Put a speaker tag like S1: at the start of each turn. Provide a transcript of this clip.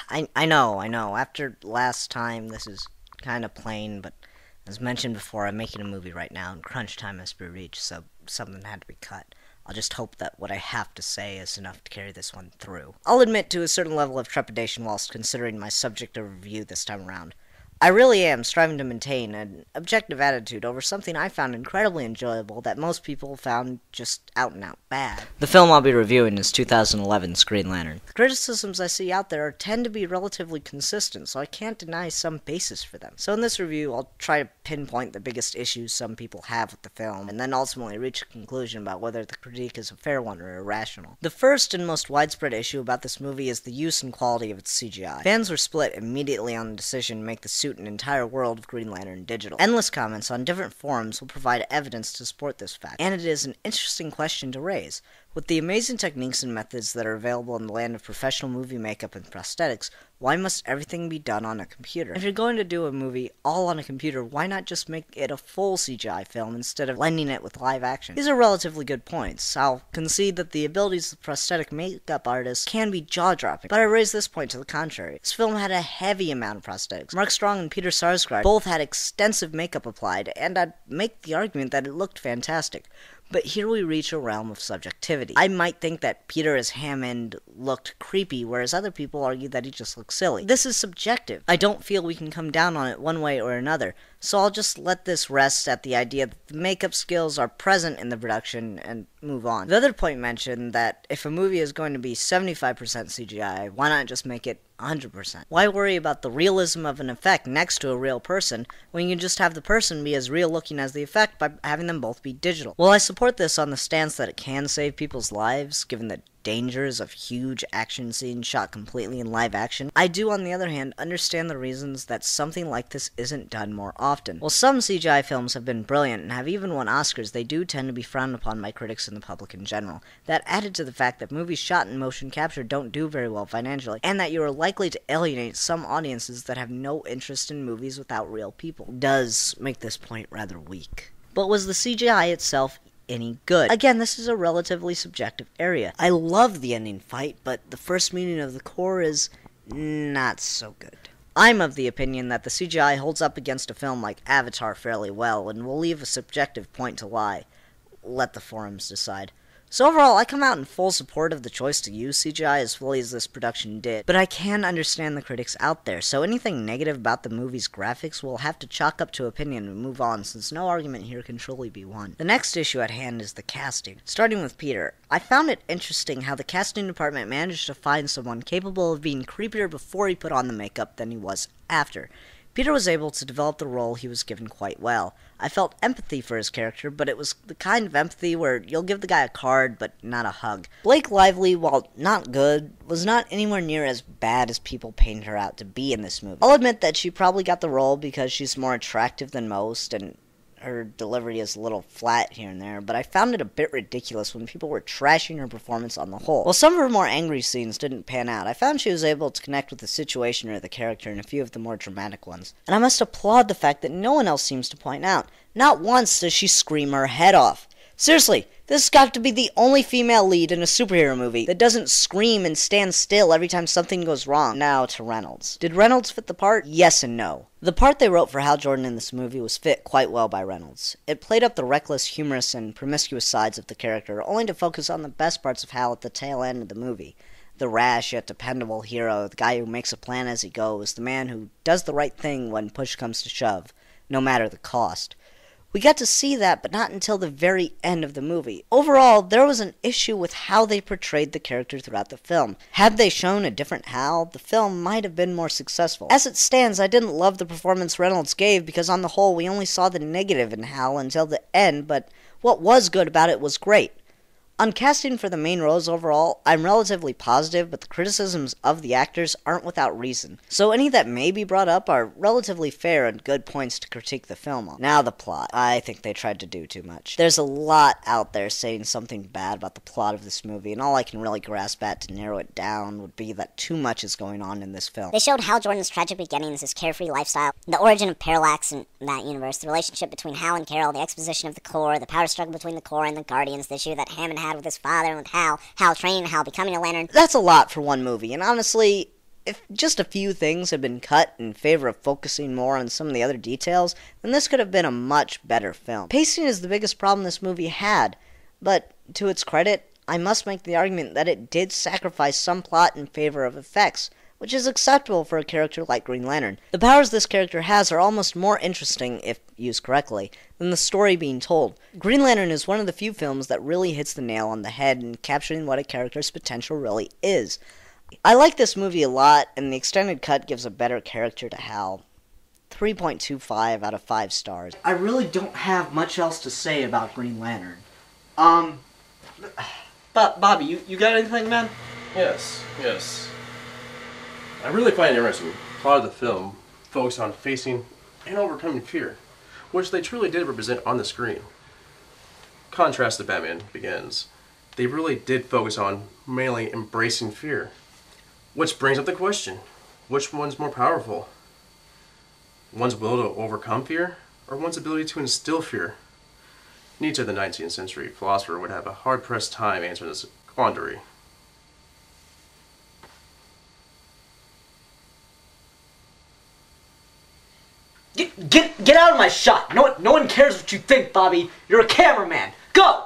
S1: I know. After last time, this is kind of plain, but as mentioned before, I'm making a movie right now, and crunch time has been reached, so something had to be cut. I'll just hope that what I have to say is enough to carry this one through. I'll admit to a certain level of trepidation whilst considering my subject of review this time around. I really am striving to maintain an objective attitude over something I found incredibly enjoyable that most people found just out and out bad. The film I'll be reviewing is 2011's Green Lantern. The criticisms I see out there tend to be relatively consistent, so I can't deny some basis for them. So in this review, I'll try to pinpoint the biggest issues some people have with the film, and then ultimately reach a conclusion about whether the critique is a fair one or irrational. The first and most widespread issue about this movie is the use and quality of its CGI. Fans were split immediately on the decision to make the suit an entire world of Green Lantern digital. Endless comments on different forums will provide evidence to support this fact, and it is an interesting question to raise. With the amazing techniques and methods that are available in the land of professional movie makeup and prosthetics, why must everything be done on a computer? If you're going to do a movie all on a computer, why not just make it a full CGI film instead of blending it with live action? These are relatively good points. I'll concede that the abilities of prosthetic makeup artists can be jaw-dropping, but I raise this point to the contrary. This film had a heavy amount of prosthetics. Mark Strong and Peter Sarsgaard both had extensive makeup applied, and I'd make the argument that it looked fantastic. But here we reach a realm of subjectivity. I might think that Peter as Hammond looked creepy, whereas other people argue that he just looked silly. This is subjective. I don't feel we can come down on it one way or another, so I'll just let this rest at the idea that the makeup skills are present in the production and move on. The other point mentioned that if a movie is going to be 75% CGI, why not just make it 100%? Why worry about the realism of an effect next to a real person when you can just have the person be as real looking as the effect by having them both be digital? Well, I support this on the stance that it can save people's lives, given the dangers of huge action scenes shot completely in live action. I do, on the other hand, understand the reasons that something like this isn't done more often. While some CGI films have been brilliant and have even won Oscars, they do tend to be frowned upon by critics and the public in general. That added to the fact that movies shot in motion capture don't do very well financially, and that you are likely to alienate some audiences that have no interest in movies without real people, does make this point rather weak. But was the CGI itself any good? Again, this is a relatively subjective area. I love the ending fight, but the first meeting of the core is not so good. I'm of the opinion that the CGI holds up against a film like Avatar fairly well, and will leave a subjective point to lie. Let the forums decide. So overall, I come out in full support of the choice to use CGI as fully as this production did, but I can understand the critics out there, so anything negative about the movie's graphics will have to chalk up to opinion and move on, since no argument here can truly be won. The next issue at hand is the casting. Starting with Peter, I found it interesting how the casting department managed to find someone capable of being creepier before he put on the makeup than he was after. Peter was able to develop the role he was given quite well. I felt empathy for his character, but it was the kind of empathy where you'll give the guy a card, but not a hug. Blake Lively, while not good, was not anywhere near as bad as people painted her out to be in this movie. I'll admit that she probably got the role because she's more attractive than most, and her delivery is a little flat here and there, but I found it a bit ridiculous when people were trashing her performance on the whole. While some of her more angry scenes didn't pan out, I found she was able to connect with the situation or the character in a few of the more dramatic ones. And I must applaud the fact that no one else seems to point out. Not once does she scream her head off. Seriously, this has got to be the only female lead in a superhero movie that doesn't scream and stand still every time something goes wrong. Now to Reynolds. Did Reynolds fit the part? Yes and no. The part they wrote for Hal Jordan in this movie was fit quite well by Reynolds. It played up the reckless, humorous, and promiscuous sides of the character, only to focus on the best parts of Hal at the tail end of the movie. The rash yet dependable hero, the guy who makes a plan as he goes, the man who does the right thing when push comes to shove, no matter the cost. We got to see that, but not until the very end of the movie. Overall, there was an issue with how they portrayed the character throughout the film. Had they shown a different Hal, the film might have been more successful. As it stands, I didn't love the performance Reynolds gave because on the whole we only saw the negative in Hal until the end, but what was good about it was great. On casting for the main roles overall, I'm relatively positive, but the criticisms of the actors aren't without reason. So any that may be brought up are relatively fair and good points to critique the film on. Now the plot. I think they tried to do too much. There's a lot out there saying something bad about the plot of this movie, and all I can really grasp at to narrow it down would be that too much is going on in this film.
S2: They showed Hal Jordan's tragic beginnings, his carefree lifestyle, the origin of Parallax in that universe, the relationship between Hal and Carol, the exposition of the Corps, the power struggle between the Corps and the Guardians, the issue that Hammond had with his father and with Hal training, Hal becoming a Lantern.
S1: That's a lot for one movie, and honestly, If just a few things had been cut in favor of focusing more on some of the other details, then this could have been a much better film. Pacing is the biggest problem this movie had, but to its credit, I must make the argument that it did sacrifice some plot in favor of effects, which is acceptable for a character like Green Lantern. The powers this character has are almost more interesting, if used correctly, than the story being told. Green Lantern is one of the few films that really hits the nail on the head in capturing what a character's potential really is. I like this movie a lot, and the extended cut gives a better character to Hal. 3.25 out of 5 stars. I really don't have much else to say about Green Lantern. Bobby, you got anything, man?
S3: Yes. I really find it interesting. A lot of the film focused on facing and overcoming fear, which they truly did represent on the screen. Contrast to Batman Begins. They really did focus on mainly embracing fear. Which brings up the question, which one's more powerful? One's will to overcome fear, or one's ability to instill fear? Nietzsche, the 19th century philosopher, would have a hard-pressed time answering this quandary.
S1: Get out of my shot! No one cares what you think, Bobby. You're a cameraman. Go!